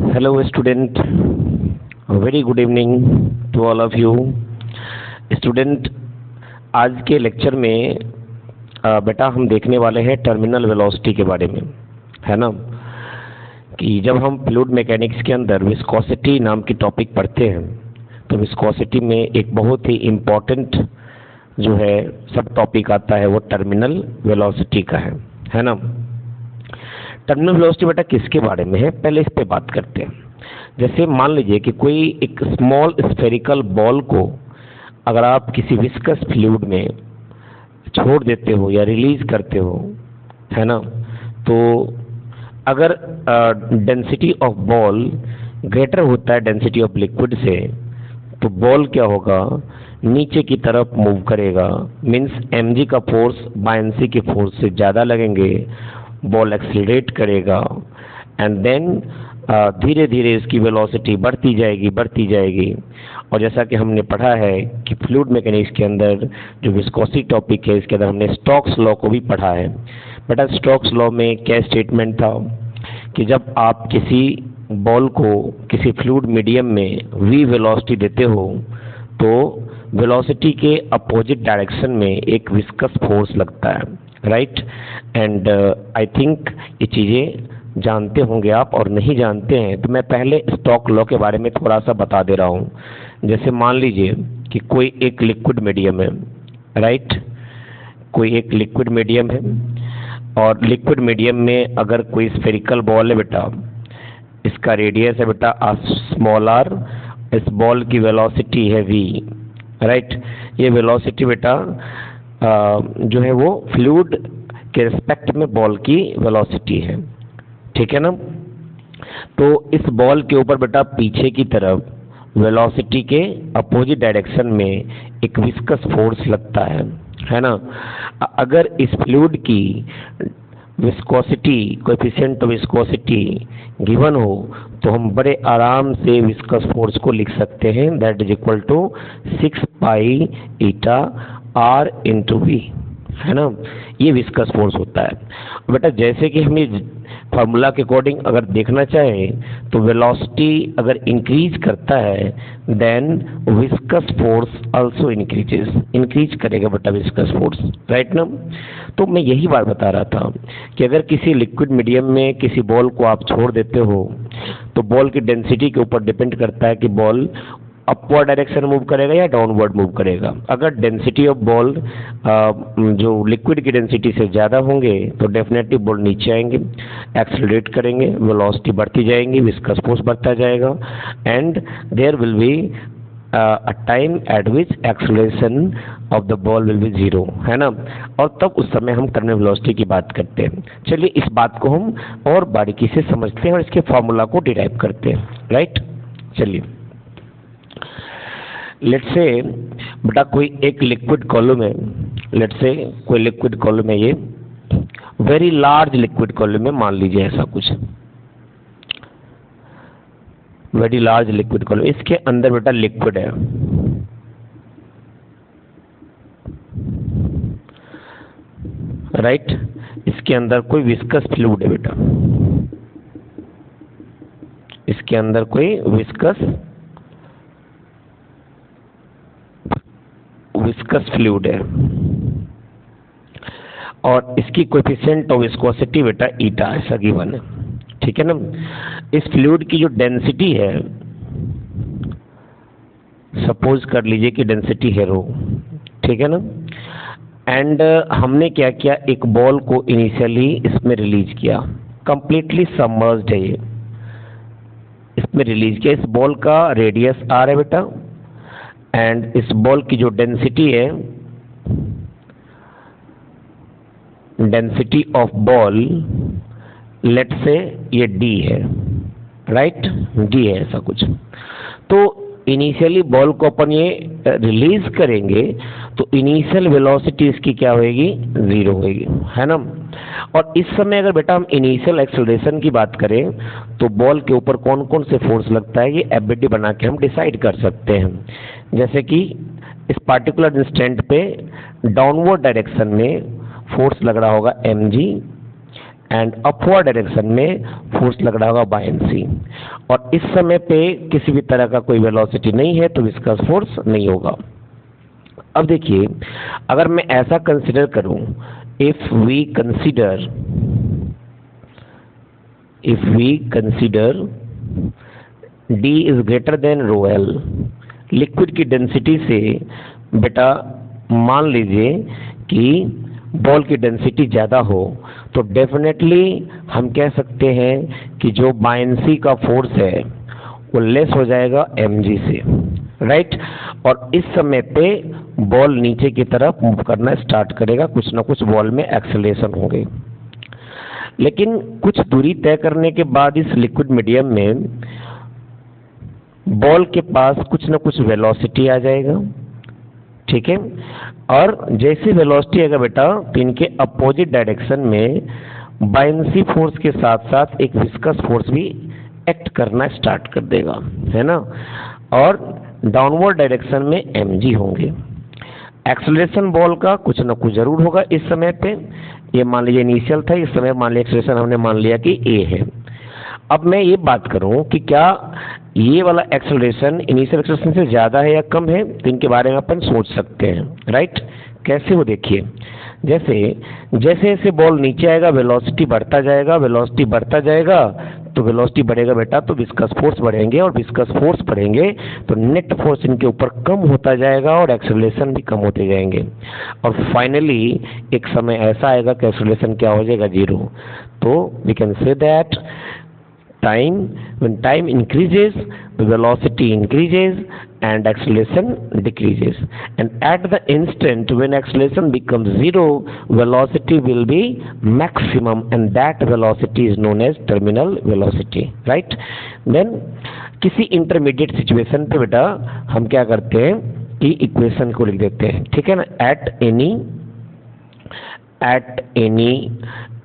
Hello student, very good evening to all of you. Student, आज के lecture में बेटा हम देखने वाले हैं टर्मिनल वेलोसिटी के बारे में, है ना। कि जब हम फ्लूइड मैकेनिक्स के अंदर विस्कोसिटी नाम की टॉपिक पढ़ते हैं तो विस्कोसिटी में एक बहुत ही इम्पोर्टेंट जो है सब टॉपिक आता है, वो टर्मिनल वेलोसिटी का है ना। टर्मिनल वेलोसिटी बेटा किसके बारे में है, पहले इस पे बात करते हैं। जैसे मान लीजिए कि कोई एक स्मॉल स्फेरिकल बॉल को अगर आप किसी विस्कस फ्लूइड में छोड़ देते हो या रिलीज करते हो, है ना, तो अगर डेंसिटी ऑफ बॉल ग्रेटर होता है डेंसिटी ऑफ लिक्विड से, तो बॉल क्या होगा, नीचे की तरफ मूव करेगा। मीन्स mg का फोर्स बायएंसी के फोर्स से ज़्यादा लगेंगे, बॉल एक्सीलरेट करेगा एंड देन धीरे धीरे इसकी वेलोसिटी बढ़ती जाएगी। और जैसा कि हमने पढ़ा है कि फ्लूइड मैकेनिक्स के अंदर जो विस्कोसिटी टॉपिक है, इसके अंदर हमने स्टोक्स लॉ को भी पढ़ा है। बेटा स्टोक्स लॉ में क्या स्टेटमेंट था कि जब आप किसी बॉल को किसी फ्लूइड मीडियम में v वेलोसिटी देते हो तो वेलोसिटी के अपोजिट डायरेक्शन में एक विस्कस फोर्स लगता है, राइट। एंड आई थिंक ये चीज़ें जानते होंगे आप, और नहीं जानते हैं तो मैं पहले स्टोक्स लॉ के बारे में थोड़ा सा बता दे रहा हूँ। जैसे मान लीजिए कि कोई एक लिक्विड मीडियम है, राइट, कोई एक लिक्विड मीडियम है और लिक्विड मीडियम में अगर कोई स्फेरिकल बॉल है बेटा, इसका रेडियस है बेटा स्मॉल r, इस बॉल की वेलोसिटी है v, राइट। ये वेलोसिटी बेटा जो है वो फ्लूइड के रिस्पेक्ट में बॉल की वेलोसिटी है, ठीक है ना। तो इस बॉल के ऊपर बेटा पीछे की तरफ वेलोसिटी के अपोजिट डायरेक्शन में एक विस्कस फोर्स लगता है ना। अगर इस फ्लूइड की viscosity coefficient of viscosity given हो तो हम बड़े आराम से विस्कस फोर्स को लिख सकते हैं, that is equal to 6 pi eta r into v, है ना। ये विस्कस फोर्स होता है बेटा। जैसे कि हमें फार्मूला के अकॉर्डिंग अगर देखना चाहें तो वेलोसिटी अगर इंक्रीज करता है then viscous force also increase करेगा बेटा विस्कस फोर्स, राइट ना। तो मैं यही बात बता रहा था कि अगर किसी लिक्विड मीडियम में किसी बॉल को आप छोड़ देते हो तो बॉल की डेंसिटी के ऊपर डिपेंड करता है कि बॉल अपवर्ड डायरेक्शन मूव करेगा या डाउनवर्ड मूव करेगा। अगर डेंसिटी ऑफ बॉल जो लिक्विड की डेंसिटी से ज़्यादा होंगे तो डेफिनेटली बॉल नीचे आएंगे, एक्सेलरेट करेंगे, वेलोसिटी बढ़ती जाएंगी, विस्कस फोर्स बढ़ता जाएगा and there will be a time at which acceleration of the ball will be zero, है ना। और तब उस समय हम टर्मिनल वेलोसिटी की बात करते हैं। चलिए इस बात को हम और बारीकी से समझते हैं और इसके फॉर्मूला को डिराइव करते हैं, राइट। चलिए लेट्स से बेटा कोई एक लिक्विड कॉलम है, लेट्स से कोई लिक्विड कॉलम है, ये वेरी लार्ज लिक्विड कॉलम है, मान लीजिए ऐसा कुछ वेरी लार्ज लिक्विड कॉलम। इसके अंदर बेटा लिक्विड है, राइट। इसके अंदर कोई विस्कस फ्लूइड है बेटा, इसके अंदर कोई विस्कस फ्लूइड है और इसकी कोएफिशिएंट ऑफ विस्कोसिटी बेटा ईटा ऐसा गिवन है, ठीक है ना। इस फ्लूइड की जो डेंसिटी है, सपोज कर लीजिए कि डेंसिटी है रो, ठीक है ना। एंड हमने क्या किया, एक बॉल को इनिशियली इसमें रिलीज किया, कंप्लीटली सबमर्ज्ड है ये, इसमें रिलीज किया। इस बॉल का रेडियस r है बेटा एंड इस बॉल की जो डेंसिटी है, डेंसिटी ऑफ बॉल लेट से ये d है, राइट, d है ऐसा कुछ। तो इनिशियली बॉल को अपन ये रिलीज करेंगे तो इनिशियल वेलोसिटी इसकी क्या होएगी, 0 होएगी, है ना। और इस समय अगर बेटा हम इनिशियल एक्सेलरेशन की बात करें तो बॉल के ऊपर कौन कौन से फोर्स लगता है, ये एफबीडी बना के हम डिसाइड कर सकते हैं। जैसे कि इस पार्टिकुलर इंस्टेंट पे डाउनवर्ड डायरेक्शन में फोर्स लग रहा होगा mg एंड अपवर्ड डायरेक्शन में फोर्स लग रहा होगा बायएंसी, और इस समय पे किसी भी तरह का कोई वेलोसिटी नहीं है तो विस्कस फोर्स नहीं होगा। अब देखिए, अगर मैं ऐसा कंसिडर करूं, if we consider D is greater than rho L, liquid की डेंसिटी से बेटा मान लीजिए कि बॉल की डेंसिटी ज़्यादा हो, तो डेफिनेटली हम कह सकते हैं कि जो बायएंसी का फोर्स है वो लेस हो जाएगा mg से, राइट। और इस समय पे बॉल नीचे की तरफ मूव करना स्टार्ट करेगा, कुछ ना कुछ बॉल में एक्सेलरेशन होंगे। लेकिन कुछ दूरी तय करने के बाद इस लिक्विड मीडियम में बॉल के पास कुछ ना कुछ वेलोसिटी आ जाएगा, ठीक है। और जैसे वेलोसिटी आएगा बेटा, तो इनके अपोजिट डायरेक्शन में बायएंसी फोर्स के साथ साथ एक विस्कस फोर्स भी एक्ट करना स्टार्ट कर देगा, है ना। और डाउनवर्ड डायरेक्शन में mg होंगे। एक्सेलरेशन बॉल का कुछ ना कुछ जरूर होगा इस समय पे। ये मान लीजिए इनिशियल था, इस समय मान लिया एक्सेलरेशन हमने मान लिया कि a है। अब मैं ये बात करूं कि क्या ये वाला एक्सेलरेशन इनिशियल एक्सेलरेशन से ज़्यादा है या कम है, तो इनके बारे में अपन सोच सकते हैं, राइट। कैसे वो देखिए, जैसे जैसे बॉल नीचे आएगा वेलोसिटी बढ़ता जाएगा, वेलोसिटी बढ़ता जाएगा, तो वेलोसिटी बढ़ेगा बेटा तो विस्कस फोर्स बढ़ेंगे, और विस्कस फोर्स बढ़ेंगे तो नेट फोर्स इनके ऊपर कम होता जाएगा और एक्सेलरेशन भी कम होते जाएंगे, और फाइनली एक समय ऐसा आएगा कि एक्सेलरेशन क्या हो जाएगा, 0। तो we can say that when time increases, the velocity increases and acceleration decreases, and at the instant when acceleration becomes 0, velocity will be maximum, and that velocity is known as terminal velocity, right। then किसी intermediate situation पे बेटा हम क्या करते हैं कि equation को लिख देते हैं, ठीक है ना। at any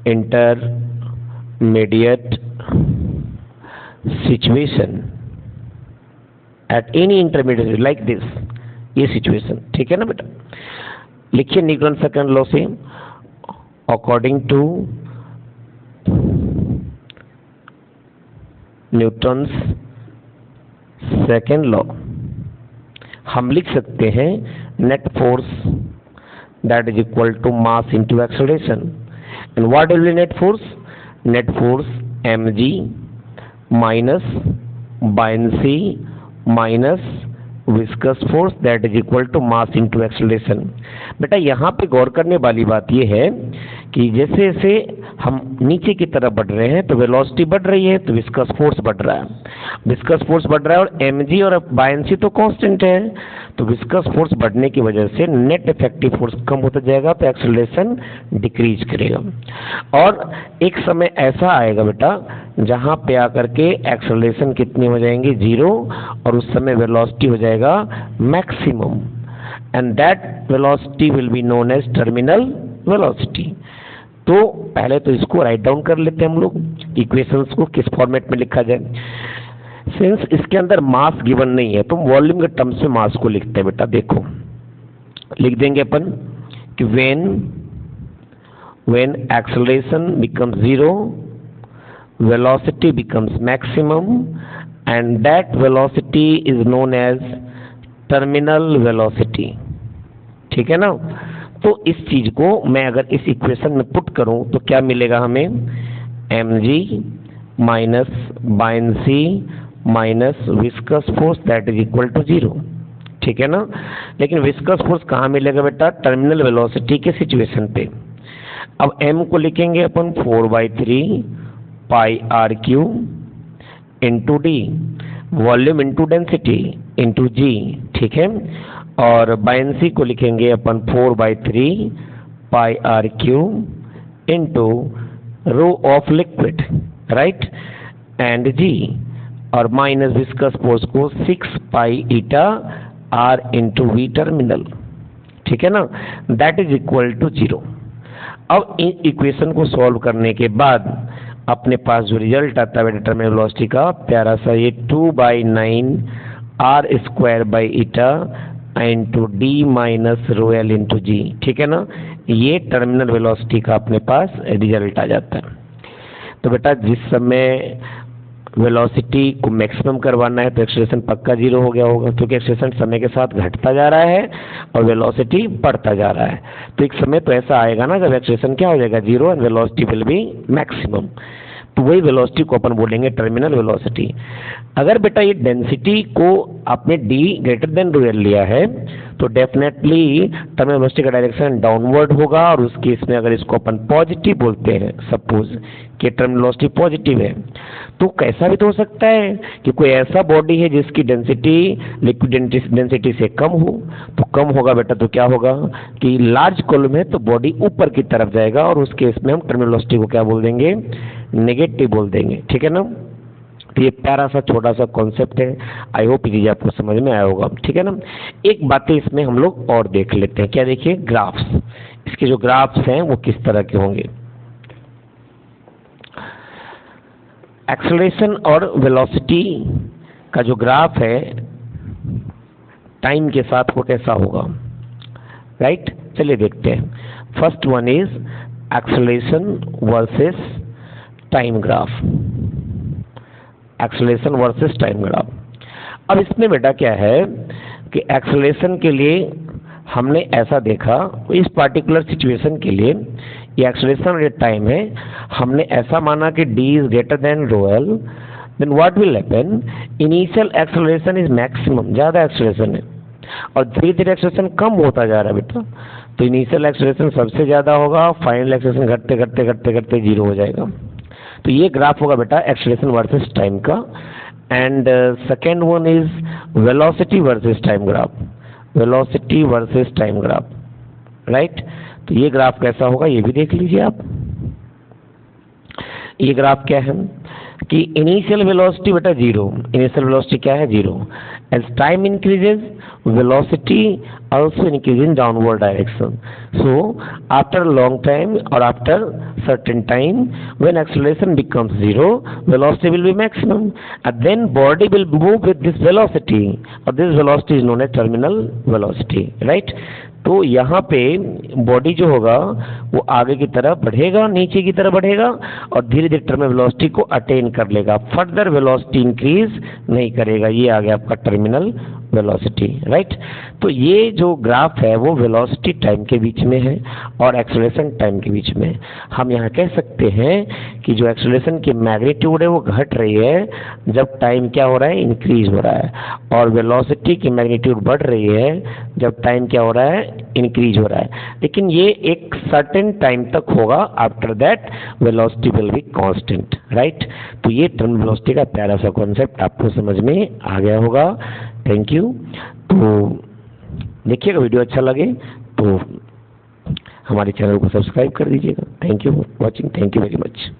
intermediate situation, at any intermediate like this, ये सिचुएशन, ठीक है ना बेटा। लिखिए न्यूटन सेकंड लॉ से, according to Newton's second law हम लिख सकते हैं net force that is equal to mass into acceleration, and what will be net force mg minus buoyancy minus viscous force that is equal to mass into acceleration. बेटा यहाँ पे गौर करने वाली बात यह है कि जैसे जैसे हम नीचे की तरफ बढ़ रहे हैं तो वेलोसिटी बढ़ रही है, तो विस्कस फोर्स बढ़ रहा है, विस्कस फोर्स बढ़ रहा है, और mg और बायएंसी तो कांस्टेंट है, तो विस्कस फोर्स बढ़ने की वजह से नेट इफेक्टिव फोर्स कम होता जाएगा, तो एक्सेलरेशन डिक्रीज करेगा। और एक समय ऐसा आएगा बेटा जहां पे आकर के एक्सेलरेशन कितनी हो जाएंगी, 0, और उस समय वेलोसिटी हो जाएगा maximum, and that velocity will be known as terminal velocity. तो पहले तो इसको राइट डाउन कर लेते हैं हम लोग, इक्वेशंस को किस फॉर्मेट में लिखा जाए। सिंस इसके अंदर मास गिवन नहीं है तो वॉल्यूम के टर्म्स में मास को लिखते हैं बेटा। देखो लिख देंगे अपन कि when acceleration becomes 0, velocity becomes maximum, and that velocity is known as terminal velocity, ठीक है ना। तो इस चीज को मैं अगर इस इक्वेशन में पुट करूं तो क्या मिलेगा हमें, mg minus buoyancy minus viscous force that is equal to 0, ठीक है ना। लेकिन विस्कस फोर्स कहाँ मिलेगा बेटा, टर्मिनल वेलोसिटी के सिचुएशन पे। अब m को लिखेंगे अपन 4/3 pi r cube into d, volume into density into g, ठीक है। और बायएंसी को लिखेंगे अपन 4/3 pi r cube into rho of liquid, right, and g, और माइनस विस्कस फोर्स को 6 pi eta r into v terminal, ठीक है ना, दैट इज इक्वल टू 0। अब इन इक्वेशन को सॉल्व करने के बाद अपने पास जो रिजल्ट आता है टर्मिनल वेलोसिटी का प्यारा सा, ये 2/9 r square by eta into d minus rho l into g, ठीक है ना। ये टर्मिनल वेलोसिटी का अपने पास रिजल्ट आ जाता है। तो बेटा जिस समय वेलोसिटी को मैक्सिमम करवाना है तो एक्सेलरेशन पक्का जीरो हो गया होगा, क्योंकि एक्सेलरेशन समय के साथ घटता जा रहा है और वेलोसिटी बढ़ता जा रहा है। तो एक समय तो ऐसा आएगा ना जब एक्सेलरेशन क्या हो जाएगा, zero, and velocity will B maximum. तो वही वेलोसिटी को अपन बोलेंगे टर्मिनल वेलोसिटी। अगर बेटा ये डेंसिटी को आपने d ग्रेटर देन ρl लिया है तो डेफिनेटली टर्मिनल वेलोसिटी का डायरेक्शन डाउनवर्ड होगा, और उस केस में अगर इसको अपन पॉजिटिव बोलते हैं, सपोज कि टर्मिनल वेलोसिटी पॉजिटिव है, तो कैसा भी तो हो सकता है कि कोई ऐसा बॉडी है जिसकी डेंसिटी लिक्विड डेंसिटी से कम हो। तो कम होगा बेटा तो क्या होगा कि लार्ज कॉलम है तो बॉडी ऊपर की तरफ जाएगा, और उस केस में हम टर्मिनल वेलोसिटी को क्या बोल देंगे, नेगेटिव बोल देंगे। ठीक है ना। तो ये प्यारा सा छोटा सा कॉन्सेप्ट है, आई होप ये चीज आपको समझ में आया होगा। ठीक है ना। एक बातें इसमें हम लोग और देख लेते हैं। क्या देखिए, ग्राफ्स, इसके जो ग्राफ्स हैं वो किस तरह के होंगे। एक्सेलरेशन और वेलोसिटी का जो ग्राफ है टाइम के साथ वो कैसा होगा, राइट। चलिए देखते हैं। First one is acceleration versus time graph, acceleration versus time graph. अब इसमें बेटा क्या है कि एक्सेलरेशन के लिए हमने ऐसा देखा, इस पार्टिकुलर सिचुएशन के लिए ये एक्सेलरेशन और ये टाइम है, हमने ऐसा माना कि d is greater than ρl, then what will happen, initial acceleration is maximum, ज़्यादा एक्सेलरेशन है और धीरे धीरे एक्सेलरेशन कम होता जा रहा है बेटा। तो इनिशियल एक्सेलरेशन सबसे ज़्यादा होगा, फाइनल एक्सेलरेशन घटते घटते घटते घटते जीरो हो जाएगा। तो ये ग्राफ होगा बेटा एक्सेलरेशन वर्सेस टाइम का। And second one is velocity versus time graph, velocity versus time graph, right. तो ये ग्राफ कैसा होगा ये भी देख लीजिए आप। ये ग्राफ क्या है कि इनिशियल वेलोसिटी बेटा जीरो, इनिशियल वेलोसिटी क्या है, zero. As time increases velocity also increase in downward direction. So after a long time or after certain time, when acceleration becomes zero, velocity will be maximum, and then body will move with this velocity, or this velocity is known as terminal velocity, right? तो यहाँ पे body जो होगा वो आगे की तरफ बढ़ेगा, नीचे की तरफ बढ़ेगा और धीरे धीरे टर्मिनल वेलोसिटी को अटेन कर लेगा, फर्दर वेलोसिटी इंक्रीज नहीं करेगा। ये आ गया आपका टर्मिनल वेलोसिटी, राइट। तो ये जो ग्राफ है वो वेलोसिटी टाइम के बीच में है और एक्सेलरेशन टाइम के बीच में। हम यहाँ कह सकते हैं कि जो एक्सेलरेशन की मैग्नीट्यूड है वो घट रही है जब टाइम क्या हो रहा है, इंक्रीज हो रहा है, और वेलोसिटी की मैग्नीट्यूड बढ़ रही है जब टाइम क्या हो रहा है, इंक्रीज हो रहा है। लेकिन ये एक सर्टेन टाइम तक होगा, after that velocity will be constant, right. तो ये टर्मिनल वेलोसिटी का प्यारा सा कॉन्सेप्ट आपको समझ में आ गया होगा। Thank you. तो देखिएगा, वीडियो अच्छा लगे तो हमारे चैनल को सब्सक्राइब कर दीजिएगा। Thank you for watching, thank you very much.